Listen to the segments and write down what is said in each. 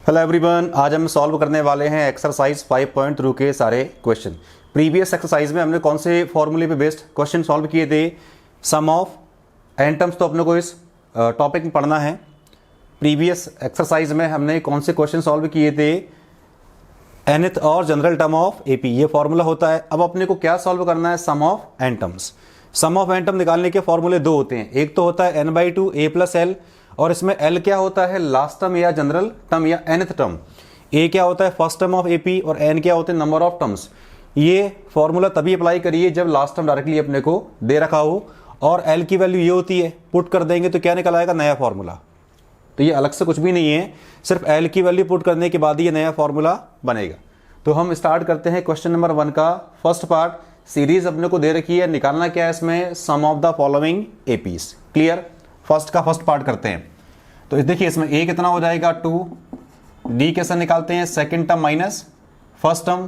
Hello everyone, आज हम solve करने वाले हैं एक्सरसाइज 5.3 के सारे क्वेश्चन। प्रीवियस एक्सरसाइज में हमने कौन से फॉर्मूले पे बेस्ड क्वेश्चन सॉल्व किए थे? सम ऑफ एन टर्म्स तो अपने को इस टॉपिक में पढ़ना है। प्रीवियस एक्सरसाइज में हमने कौन से क्वेश्चन सॉल्व किए थे? एनथ और जनरल टर्म ऑफ एपी, ये फॉर्मूला होता है। अब अपने को क्या सॉल्व करना है? Sum of n terms. Sum of N term निकालने के फॉर्मूले दो होते हैं, एक तो होता है n/2 a प्लस एल, और इसमें L क्या होता है? लास्ट टर्म या जनरल टर्म या nth टर्म। A क्या होता है? फर्स्ट टर्म ऑफ AP, और N क्या होते हैं? Number of terms. ये फॉर्मूला तभी अप्लाई करिए जब लास्ट टर्म डायरेक्टली अपने को दे रखा हो, और L की वैल्यू ये होती है, पुट कर देंगे तो क्या निकल आएगा? नया फॉर्मूला। तो ये अलग से कुछ भी नहीं है, सिर्फ L की वैल्यू पुट करने के बाद ये नया फॉर्मूला बनेगा। तो हम स्टार्ट करते हैं क्वेश्चन नंबर 1 का फर्स्ट पार्ट। सीरीज अपने को दे रखी है, निकालना क्या है इसमें? Sum of the following APs. Clear? First का फर्स्ट पार्ट करते हैं। तो देखिए इसमें a कितना हो जाएगा? 2। d कैसे निकालते हैं? Second term minus first term,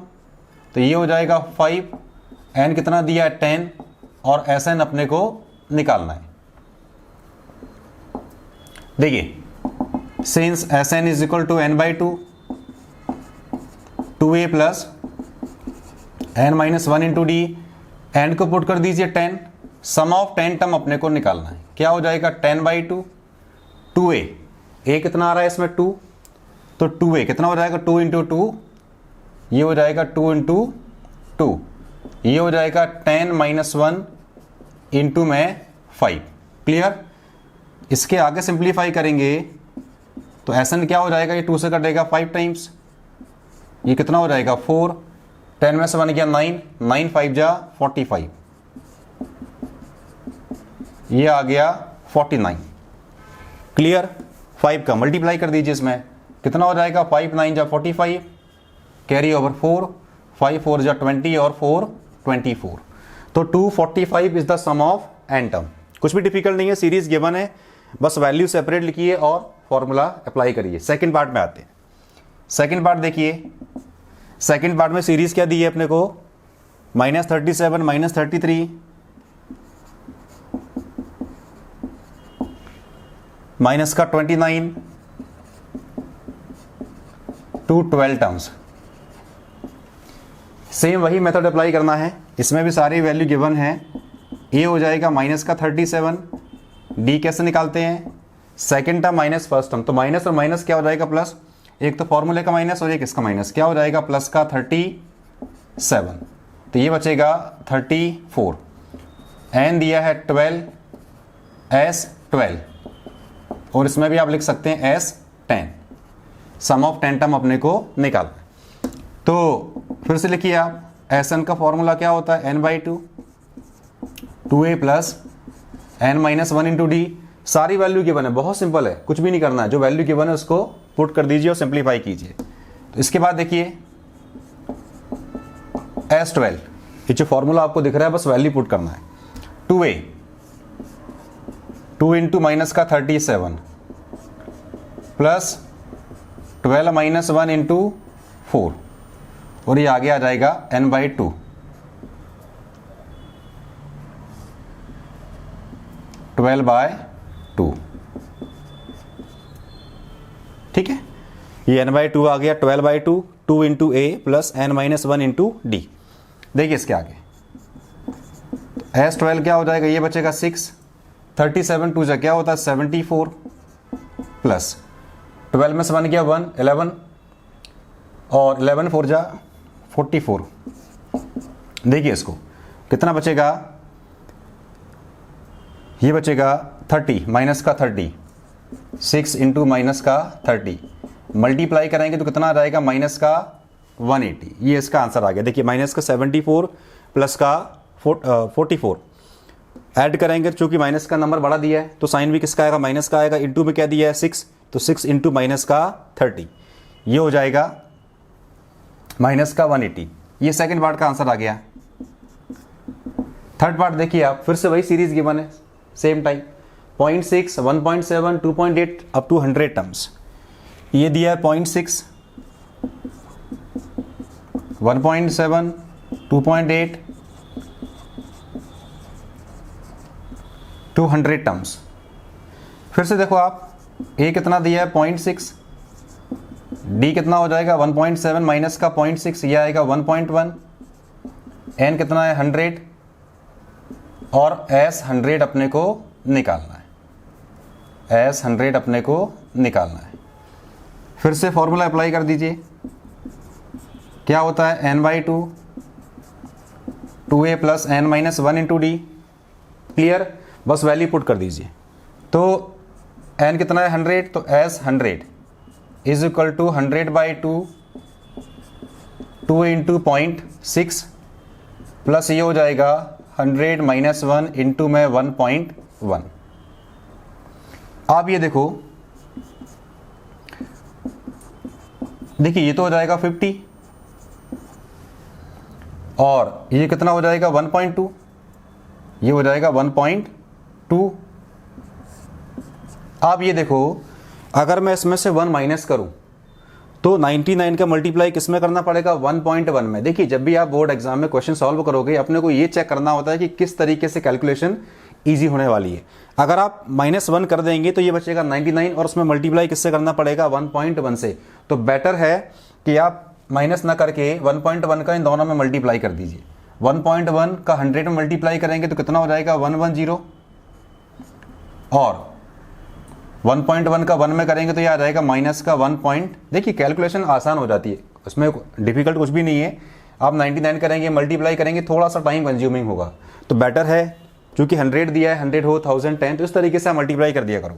तो ये हो जाएगा 5। n कितना दिया है? 10, और Sn अपने को निकालना है। देखिए since Sn is equal to n/2, 2a plus n-1 into D, N को पुट कर दीजिए 10। सम ऑफ 10 टर्म अपने को निकालना है। क्या हो जाएगा? 10/2, 2a, a कितना आ रहा है इसमें? 2, तो 2a कितना हो जाएगा? 2 इंटू 2, ये हो जाएगा 2 इंटू 2, ये हो जाएगा 10-1 इंटू में 5। क्लियर? इसके आगे सिंप्लीफाई करेंगे तो Sn क्या हो जाएगा? ये 2 से कटेगा 5 टाइम्स, ये कितना हो जाएगा? 4। 10 में से 1 गया 9, 9 5 जा 45, ये आ गया 49। क्लियर? 5 का मल्टीप्लाई कर दीजिए, इसमें कितना हो जाएगा? 5 9 जा 45, कैरी ओवर 4, 5 4 जा 20, और 4 24। तो 245 is the sum of N term. कुछ भी डिफिकल्ट नहीं है, सीरीज गिवन है, बस वैल्यू सेपरेट लिखिए और फॉर्मूला अप्लाई करिए। सेकंड पार्ट में आते हैं। सेकंड पार्ट देखिए, सेकंड पार्ट में सीरीज क्या दी है अपने को? -37 -33 माइनस का 29 टू 12 टर्म्स। सेम वही मेथड अप्लाई करना है, इसमें भी सारी वैल्यू गिवन है। ए हो जाएगा माइनस का 37, डी कैसे निकालते हैं? Second term minus first term, तो माइनस और माइनस क्या हो जाएगा? प्लस। एक तो फॉर्मूले का माइनस और एक इसका माइनस, क्या हो जाएगा? प्लस का 37, तो ये बचेगा 34। एन दिया है 12, एस 12, और इसमें भी आप लिख सकते हैं S10। सम ऑफ 10 टर्म अपने को निकालना। तो फिर से लिखिए आप, Sn का फॉर्मूला क्या होता है? n/2, 2a plus n-1 into D. सारी वैल्यू गिवन है, बहुत सिंपल है, कुछ भी नहीं करना है। जो वैल्यू गिवन है उसको पुट कर दीजिए और सिंप्लीफाई कीजिए। तो इसके बाद देखिए S12, ये जो फॉर्मूला आपको दिख रहा है, बस वैल्यू पुट करना है। 2a, 2 इंटू माइनस का 37 प्लस 12-1 इंटू 4, और ये आगे आ जाएगा n/2, 12/2। ठीक है, ये n/2 आ गया, 12/2, 2 इंटू ए प्लस n-1 इंटू डी। देखिए इसके आगे S12 क्या हो जाएगा? ये बचेगा 6, 37 2 जा क्या होता है? 74, प्लस 12 में से 1 गया 1, 11, और 11 4 जा 44। देखिए इसको कितना बचेगा? ये बचेगा 30, माइनस का 30, 6 इंटू माइनस का 30, मल्टीप्लाई करेंगे तो कितना आ जाएगा? माइनस का 180। ये इसका आंसर आ गया। देखिए माइनस का 74 प्लस का 44 ऐड करेंगे, चूंकि माइनस का नंबर बड़ा दिया है तो साइन भी किसका आएगा? माइनस का आएगा। इंटू में क्या दिया है? 6, तो 6 इंटू माइनस का 30, ये हो जाएगा माइनस का 180। ये सेकंड पार्ट का आंसर आ गया। थर्ड पार्ट देखिए आप, फिर से वही सीरीज गिवन है, same time 0.6, 1.7, 2.8 up to 100 terms. ये दिया है 0.6, 1.7, 2.8 200 टर्म्स। फिर से देखो आप, ए कितना दिया है 0.6, डी कितना हो जाएगा 1.7 माइनस का 0.6, ये आएगा 1.1, एन कितना है 100 और एस 100 अपने को निकालना है, एस 100 अपने को निकालना है। फिर से फॉर्मूला अप्लाई कर दीजिए, क्या होता है n/2 2a plus n minus 1 into D. Clear, बस वैल्यू पुट कर दीजिए। तो n कितना है 100, तो s 100 is equal to 100/2 2 into 0.6 plus ये हो जाएगा 100 माइनस 1 इंटू में 1.1। आप ये देखो, देखिए ये तो हो जाएगा 50 और ये कितना हो जाएगा 1.2, ये हो जाएगा 1.2। आप ये देखो, अगर मैं इसमें से 1 माइनस करूं तो 99 का मल्टीप्लाई किस में करना पड़ेगा 1.1 में। देखिए जब भी आप बोर्ड एग्जाम में क्वेश्चन सॉल्व करोगे अपने को ये चेक करना होता है कि किस तरीके से कैलकुलेशन ईजी होने वाली है। अगर आप -1 कर देंगे तो ये बचेगा 99 और उसमें मल्टीप्लाई किससे करना पड़ेगा 1.1 से। तो बेटर है कि आप माइनस ना करके 1.1 का इन दोनों में मल्टीप्लाई कर दीजिए। 1.1 का 100 में मल्टीप्लाई करेंगे तो कितना हो जाएगा 110 और 1.1 का 1 में करेंगे तो ये आ जाएगा माइनस का 1 देखिए कैलकुलेशन आसान हो जाती है, उसमें डिफिकल्ट कुछ भी नहीं है। आप 99 करेंगे मल्टीप्लाई करेंगे, थोड़ा सा टाइम कंज्यूमिंग होगा, तो बेटर है क्योंकि 100 दिया है 100 हो 1010, तो इस तरीके से मल्टीप्लाई कर दिया करो।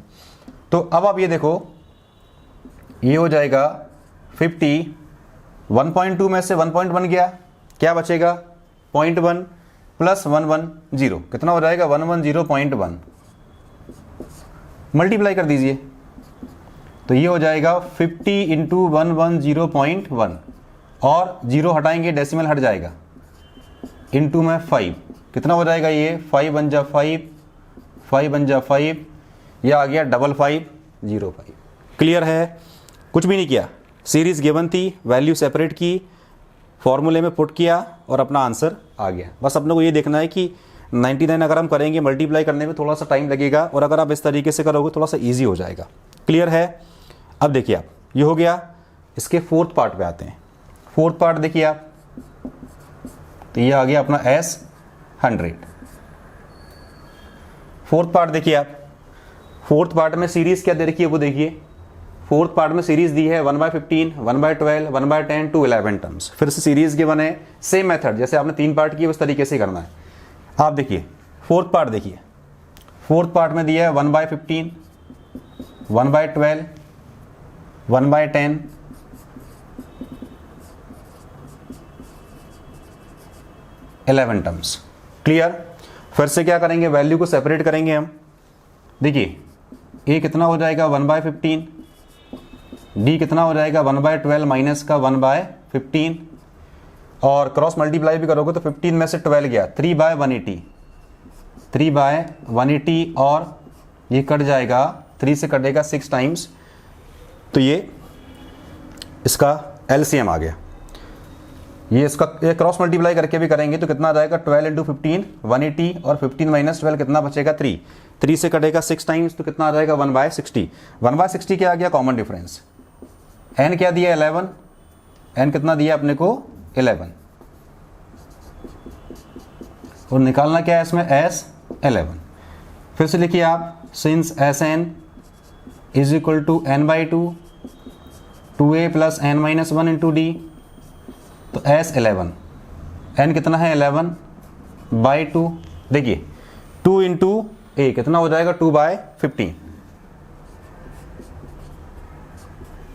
तो अब आप ये देखो, ये हो जाएगा 50, 1.2 में से 1.1 गया, क्या बचेगा 0.1 प्लस 110, कितना हो जाएगा 110.1, मल्टीप्लाई कर दीजिए तो ये हो जाएगा 50 इंटू 110.1 और 0 हटाएंगे डेसिमल हट जाएगा, इंटू में 5, कितना हो जाएगा ये 5 बन जा 5, 5 बन जा 5, यह आ गया 5505। क्लियर है, कुछ भी नहीं किया, सीरीज गिवन थी, वैल्यू सेपरेट की, फॉर्मूले में पुट किया और अपना आंसर आ गया। बस अपने को ये देखना है कि 99 अगर हम करेंगे मल्टीप्लाई करने में थोड़ा सा टाइम लगेगा और अगर आप इस तरीके से करोगे थोड़ा सा इजी हो जाएगा। क्लियर है, अब देखिए आप, ये हो गया। इसके फोर्थ पार्ट पे आते हैं। फोर्थ पार्ट देखिए आप, तो ये आ गया अपना S 100। फोर्थ पार्ट देखिए आप, फोर्थ पार्ट में सीरीज क्या दे रखी है वो देखिए। फोर्थ पार्ट में सीरीज दी है 1/15, 1/12, 1/10 टू 11 टर्म्स। फिर से सीरीज गिवन है, सेम मेथड जैसे आपने 3 पार्ट किए उस तरीके से करना है। आप देखिए फोर्थ पार्ट देखिए, फोर्थ पार्ट में दिया है 1/15, 1/12, 1/10, 11 टर्म्स। क्लियर, फिर से क्या करेंगे, वैल्यू को सेपरेट करेंगे हम। देखिए ए कितना हो जाएगा 1/15, डी कितना हो जाएगा 1/12 माइनस का 1/15 और क्रॉस मल्टीप्लाई भी करोगे तो 15 में से 12 गया 3/180, 3/180 और ये कट जाएगा, 3 से कटेगा 6 टाइम्स, तो ये इसका एलसीएम आ गया। ये इसका ये क्रॉस मल्टीप्लाई करके भी करेंगे तो कितना आ जाएगा 12 इंटू 15 180 और 15 माइनस 12 कितना बचेगा 3, 3 से कटेगा 6 टाइम्स तो कितना आ जाएगा 1/60। 1/60 क्या आ गया कॉमन डिफरेंस, n क्या दिया 11, n कितना दिया अपने को 11 और निकालना क्या है इसमें S 11। फिर से लिखिए आप, since Sn is equal to n/2 2a plus n minus 1 into D, तो S 11, n कितना है 11/2, देखिए 2 इंटू a कितना हो जाएगा 2/15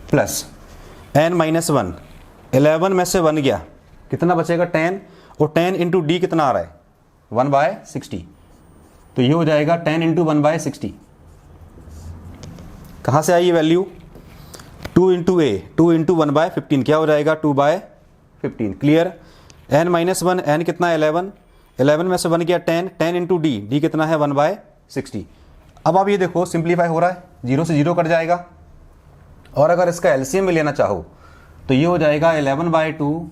प्लस n माइनस 1, 11 में से 1 गया, कितना बचेगा 10 और 10 इंटू डी कितना आ रहा है 1/60, तो ये हो जाएगा 10 इंटू 1/60। कहाँ से आई ये वैल्यू, 2 इंटू ए, 2 इंटू 1/15 क्या हो जाएगा 2/15। क्लियर, n माइनस 1, n कितना 11, 11 में से 1 गया 10, 10 इंटू डी, डी कितना है 1/60। अब आप ये देखो सिंप्लीफाई हो रहा है, 0 से 0 कट जाएगा और अगर इसका एलसीएम में लेना चाहो तो ये हो जाएगा 11/2,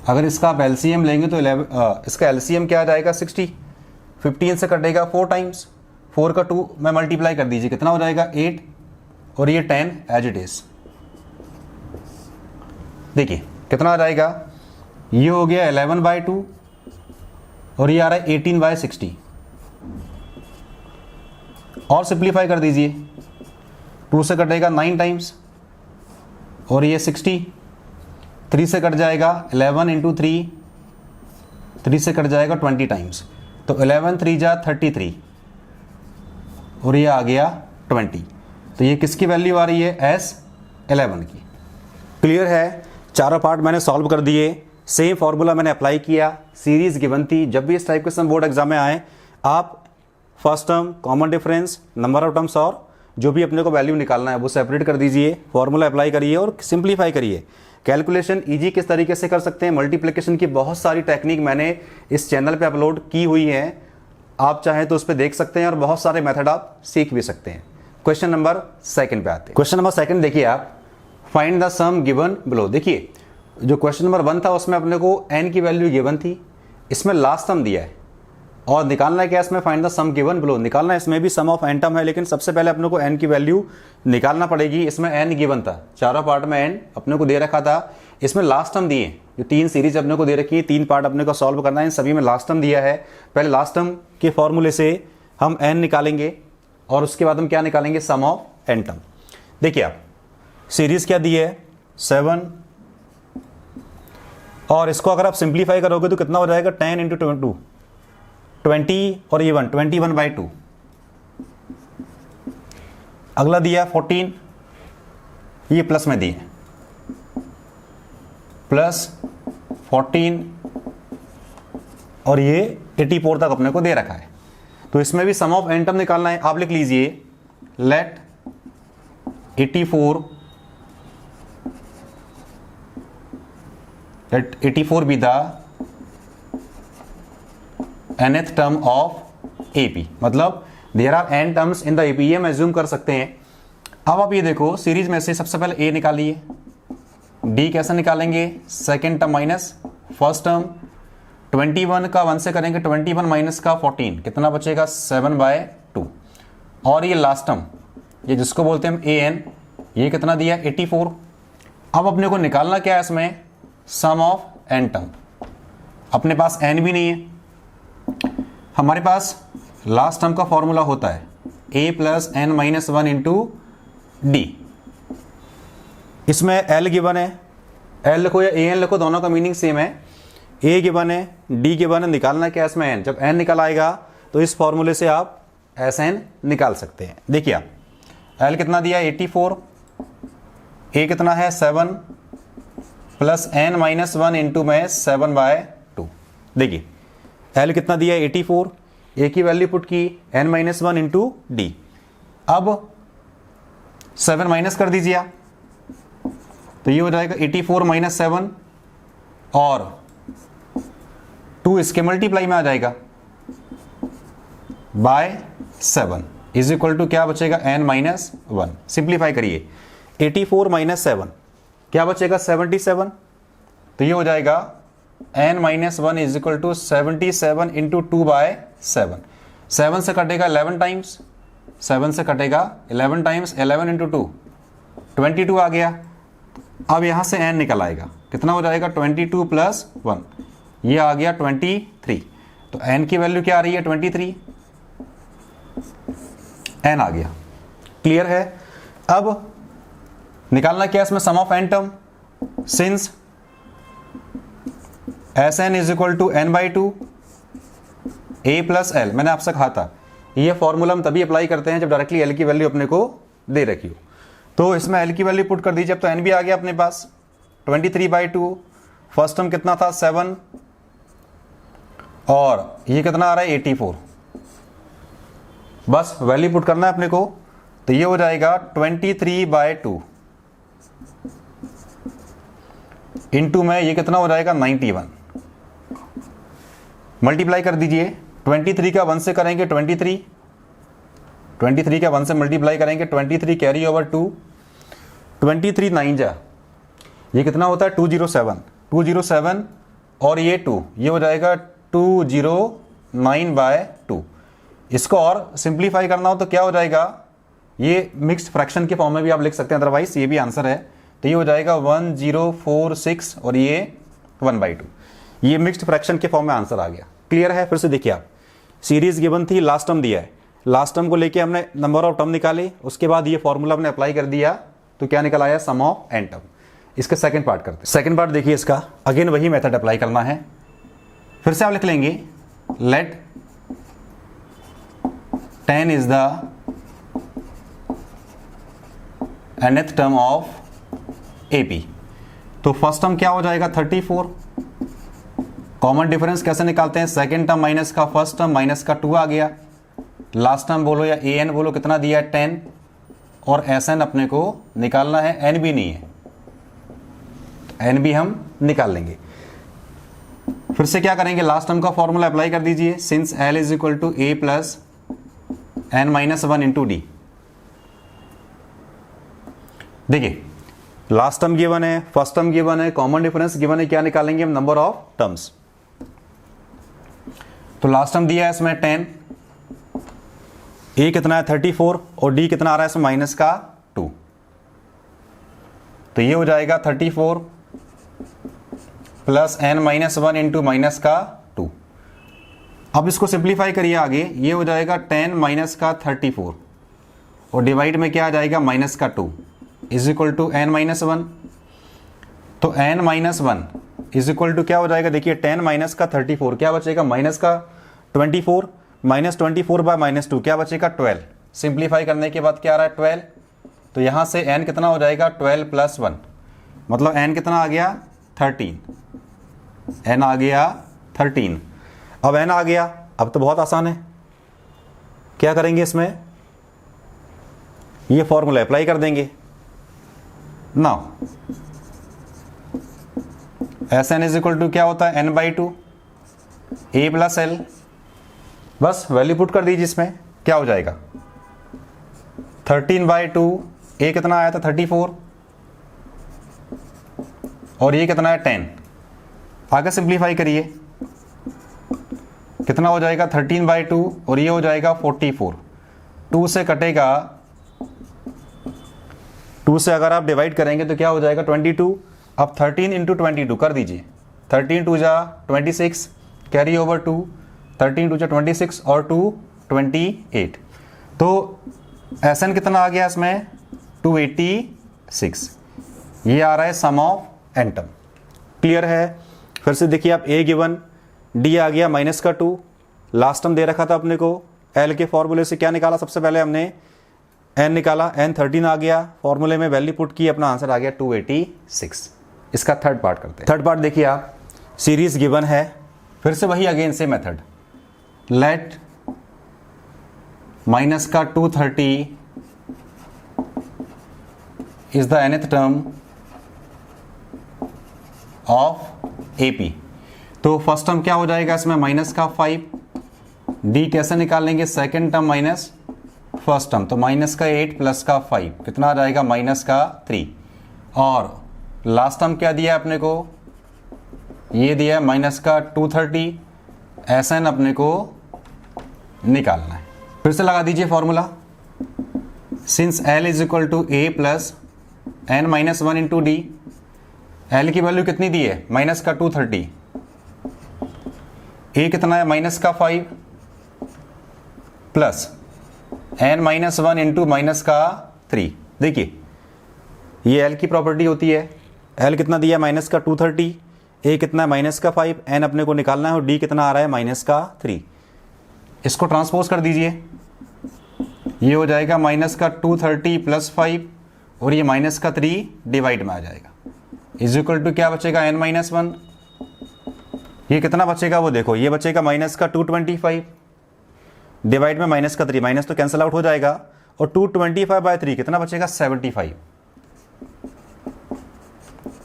अगर इसका आप एलसीएम लेंगे तो इसका एलसीएम क्या आ जाएगा 60, 15 से कटेगा 4 टाइम्स, 4 का 2 में मल्टीप्लाई कर दीजिए कितना हो जाएगा 8 और ये 10 एज इट इज। देखिए कितना आ जाएगा, ये हो गया 11/2 और ये आ रहा है 18/60। और सिंप्लीफाई कर दीजिए, 2 से कटेगा 9 टाइम्स और ये 60, 3 से कट जाएगा 11 इंटू 3 से कट जाएगा 20 टाइम्स, तो 11 3 जा 33 और ये आ गया 20। तो ये किसकी वैल्यू आ रही है, S11 की। क्लियर है, चारों पार्ट मैंने सॉल्व कर दिए, सेम फॉर्मूला मैंने अप्लाई किया, सीरीज गिवन थी। जब भी इस टाइप के सम बोर्ड एग्जाम में आए, आप first term, common difference, number of terms और जो भी अपने को वैल्यू निकालना है वो सेपरेट कर दीजिए, फॉर्मूला अप्लाई करिए और सिंप्लीफाई करिए। कैलकुलेशन इजी किस तरीके से कर सकते हैं, मल्टीप्लिकेशन की बहुत सारी टेक्निक मैंने इस चैनल पे अपलोड की हुई हैं, आप चाहें तो उस पर देख सकते हैं और बहुत सारे मेथड आप सीख भी सकते हैं। क्वेश्चन नंबर 2 पे आते हैं। क्वेश्चन नंबर 2 देखिए आप, find the sum given below. देखिए जो क्वेश्चन नंबर 1 था उसमें अपने को n की वैल्यू गिवन थी, इसमें लास्ट सम दिया है और निकालना है क्या, इसमें find the sum given below निकालना है। इसमें भी सम ऑफ n टर्म है, लेकिन सबसे पहले अपने को n की वैल्यू निकालना पड़ेगी। इसमें n गिवन था, चारों पार्ट में n अपने को दे रखा था, इसमें लास्ट टर्म दिए, जो 3 सीरीज अपने को दे रखी है, 3 पार्ट अपने को सॉल्व करना है, इन सभी में लास्ट टर्म दिया है। पहले लास्ट टर्म के फॉर्मूले से हम n निकालेंगे और उसके बाद हम क्या निकालेंगे, सम ऑफ n टर्म। देखिए आप सीरीज क्या दी है, 7, और इसको अगर आप सिंप्लीफाई करोगे तो कितना हो जाएगा, 10 इंटू 2 20 और ये 1 21/2। अगला दिया 14, ये प्लस में दिए +14 और ये 84 तक अपने को दे रखा है। तो इसमें भी सम ऑफ n टर्म निकालना है। आप लिख लीजिए late 84 be the nth term of AP, मतलब there are n terms in the AP, ये हम एज्यूम कर सकते हैं। अब आप ये देखो सीरीज में से सबसे पहले A निकालिए, D कैसे निकालेंगे, second term minus first term, 21 का 1 से करेंगे 21 माइनस का 14, कितना बचेगा 7/2, और ये लास्ट टर्म, ये जिसको बोलते हैं हम AN, ये कितना दिया 84। अब अपने को निकालना क्या है इसमें, सम ऑफ n टर्म। अपने पास n भी नहीं है, हमारे पास लास्ट टर्म का फॉर्मूला होता है a + n-1 इंटू डी। इसमें l गिवन है, l लिखो या an लिखो, दोनों का मीनिंग सेम है। a गिवन है, d गिवन है, निकालना क्या है इसमें n। जब n निकल आएगा तो इस फॉर्मूले से आप Sn निकाल सकते हैं। देखिए आप l कितना दिया 84, a कितना है 7 + n-1 इंटू में 7/2। देखिए l कितना दिया 84, a की वैल्यू पुट की n-1 इंटू डी। अब 7 माइनस कर दीजिए आप, तो ये हो जाएगा 84 - 7 और 2 इसके मल्टीप्लाई में आ जाएगा /7 इज इक्वल टू क्या बचेगा n-1। सिंप्लीफाई करिए, 84 - 7 क्या बचेगा 77, तो ये हो जाएगा n-1 is equal to 77 into 2/7। 7 से कटेगा 11 टाइम्स, 7 से कटेगा 11 टाइम्स, 11 इंटू 2 22 आ गया। अब यहां से n निकल आएगा, कितना हो जाएगा 22 + 1, ये आ गया 23। तो n की वैल्यू क्या आ रही है 23, n आ गया। क्लियर है। अब निकालना क्या है इसमें, sum of n term. Since Sn is equal to n/2 a + l, मैंने आपसे कहा था ये फॉर्मूला हम तभी अप्लाई करते हैं जब डायरेक्टली l की वैल्यू अपने को दे रखी हो। तो इसमें l की वैल्यू पुट कर दीजिए। अब तो n भी आ गया अपने पास 23/2, फर्स्ट टर्म कितना था 7 और ये कितना आ रहा है 84, बस वैल्यू पुट करना है अपने को। तो ये हो जाएगा 23/2 इंटू में ये कितना हो जाएगा 91। मल्टीप्लाई कर दीजिए, 23 का 1 से करेंगे 23 का 1 से मल्टीप्लाई करेंगे 23 कैरी ओवर 2, 23 9 जा, ये कितना होता है 207 और ये 2, ये हो जाएगा 209/2। इसको और सिंप्लीफाई करना हो तो क्या हो जाएगा ये मिक्स्ड फ्रैक्शन के फॉर्म में भी आप लिख सकते हैं, अदरवाइज ये भी आंसर है। तो ये हो जाएगा 1046 और ये 1/2, ये मिक्स्ड फ्रैक्शन के फॉर्म में आंसर आ गया। क्लियर है? फिर से देखिए आप, सीरीज गिवन थी, लास्ट टर्म दिया है, लास्ट टर्म को लेके हमने नंबर ऑफ टर्म निकाले, उसके बाद ये फॉर्मूला हमने अप्लाई कर दिया, तो क्या निकल आया? सम ऑफ एन टर्म। इसका सेकंड पार्ट करते हैं। सेकंड पार्ट देखिए इसका, अगेन वही मेथड अप्लाई करना है। फिर से आप लिख लेंगे let 10 is the nth term of AP। तो फर्स्ट टर्म क्या हो जाएगा? 34। कॉमन डिफरेंस कैसे निकालते हैं? सेकंड टर्म माइनस का फर्स्ट टर्म माइनस का 2 आ गया। लास्ट टर्म बोलो या an बोलो, कितना दिया है? 10। और Sn अपने को निकालना है, n भी नहीं है, n भी हम निकाल लेंगे। फिर से क्या करेंगे? लास्ट टर्म का फॉर्मूला अप्लाई कर दीजिए, since L is equal to A plus n-1 into D. देखिए लास्ट टर्म गिवन है, फर्स्ट टर्म गिवन है, कॉमन डिफरेंस गिवन है, क्या निकालेंगे हम? Number of terms. तो लास्ट टर्म दिया है इसमें 10, A कितना है? 34 और D कितना आ रहा है इसमें? माइनस का 2। तो ये हो जाएगा 34 प्लस n-1 इंटू माइनस का 2। अब इसको सिंप्लीफाई करिए आगे, ये हो जाएगा 10 माइनस का 34 और डिवाइड में क्या आ जाएगा? माइनस का 2 इज इक्वल टू n-1। तो n-1 इज इक्वल टू क्या हो जाएगा? देखिए 10 माइनस का 34 क्या बचेगा? माइनस का 24, माइनस 24 बाय माइनस 2 क्या बचेगा? 12। सिंप्लीफाई करने के बाद क्या आ रहा है? 12। तो यहाँ से n कितना हो जाएगा? 12 प्लस 1, मतलब n कितना आ गया? 13। n आ गया 13। अब n आ गया, अब तो बहुत आसान है, क्या करेंगे इसमें? ये फॉर्मूला अप्लाई कर देंगे। Now Sn is equal to क्या होता है? n/2 A plus L। बस वैल्यू पुट कर दीजिए इसमें, क्या हो जाएगा? 13/2, A कितना आया था? 34 और ये कितना है? 10। आगे सिंप्लीफाई करिए, कितना हो जाएगा? 13/2 और ये हो जाएगा 44। 2 से कटेगा, 2 से अगर आप डिवाइड करेंगे तो क्या हो जाएगा? 22। अब 13 इंटू 22 कर दीजिए, 13 2 जा 26, कैरी ओवर 2, 13 2 जा 26 और 2 28। तो Sn कितना आ गया इसमें? 286। ये आ रहा है sum of N term. Clear है? फिर से देखिए आप, A गिवन, D आ गया माइनस का 2, लास्ट टर्म दे रखा था अपने को, L के फॉर्मूले से क्या निकाला? सबसे पहले हमने n निकाला, n 13 आ गया, फॉर्मूले में वैल्यू पुट की, अपना आंसर आ गया 286। इसका थर्ड पार्ट करते हैं। थर्ड पार्ट देखिए आप, सीरीज गिवन है, फिर से वही अगेन से मेथड, लेट माइनस का 230 is the nth term of AP। तो फर्स्ट टर्म क्या हो जाएगा इसमें? माइनस का 5। D कैसे निकालेंगे? Second term minus first term, तो माइनस का 8 प्लस का 5 कितना आ जाएगा? माइनस का 3। और लास्ट टर्म क्या दिया है अपने को? ये दिया है माइनस का 230। Sn अपने को निकालना है। फिर से लगा दीजिए formula, since L is equal to A plus n-1 into D. L की वैल्यू कितनी दी है? माइनस का 230। A कितना है? माइनस का 5 प्लस n-1 इंटू माइनस का 3। देखिए ये L की प्रॉपर्टी होती है, L कितना दिया? माइनस का 230, A कितना है? माइनस का 5, n अपने को निकालना है और D कितना आ रहा है? माइनस का 3। इसको ट्रांसपोज कर दीजिए, ये हो जाएगा माइनस का 230 प्लस 5 और ये माइनस का 3 डिवाइड में आ जाएगा, इज इक्वल टू क्या बचेगा? n-1। ये कितना बचेगा वो देखो, ये बचेगा माइनस का 225 डिवाइड में माइनस का 3, माइनस तो कैंसिल आउट हो जाएगा, और 225/3 कितना बचेगा? 75।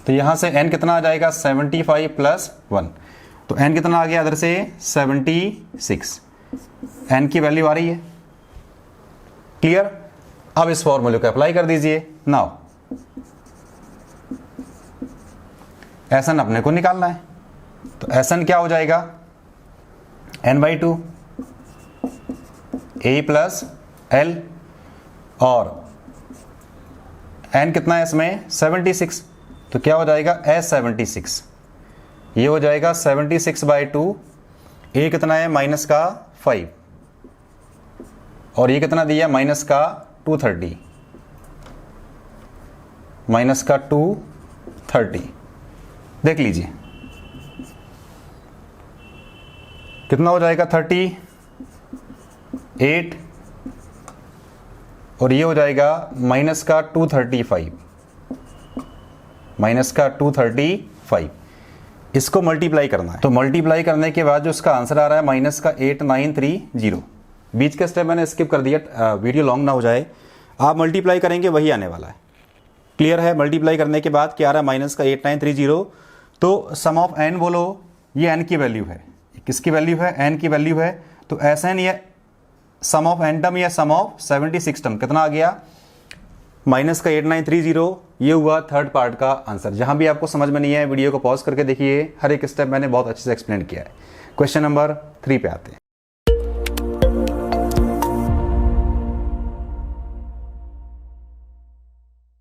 तो यहां से n कितना आ जाएगा? 75 प्लस 1, तो n कितना आ गया इधर से? 76। n की वैल्यू आ रही है। क्लियर? अब इस फॉर्मूले को अप्लाई कर दीजिए। नाउ Sn अपने को निकालना है, तो Sn क्या हो जाएगा? n/2 A plus L। और n कितना है इसमें 76, तो क्या हो जाएगा S76, ये हो जाएगा 76/2, a कितना है माइनस का 5 और ये कितना दिया माइनस का 230, माइनस का 230। देख लीजिए कितना हो जाएगा 38 और ये हो जाएगा माइनस का 235, माइनस का 235। इसको मल्टीप्लाई करना है, तो मल्टीप्लाई करने के बाद जो उसका आंसर आ रहा है माइनस का 8930। बीच का स्टेप मैंने स्किप कर दिया, वीडियो लॉन्ग ना हो जाए। आप मल्टीप्लाई करेंगे वही आने वाला है, क्लियर है। मल्टीप्लाई करने के बाद क्या आ रहा है माइनस का 8930। तो सम ऑफ n बोलो, ये n की वैल्यू है, किसकी वैल्यू है n की वैल्यू है, तो Sn या सम ऑफ n टर्म या सम ऑफ 76 टर्म कितना आ गया माइनस का 8930। ये हुआ थर्ड पार्ट का आंसर। जहां भी आपको समझ में नहीं है वीडियो को पॉज करके देखिए, हर एक स्टेप मैंने बहुत अच्छे से एक्सप्लेन किया है। क्वेश्चन नंबर 3 पे आते हैं।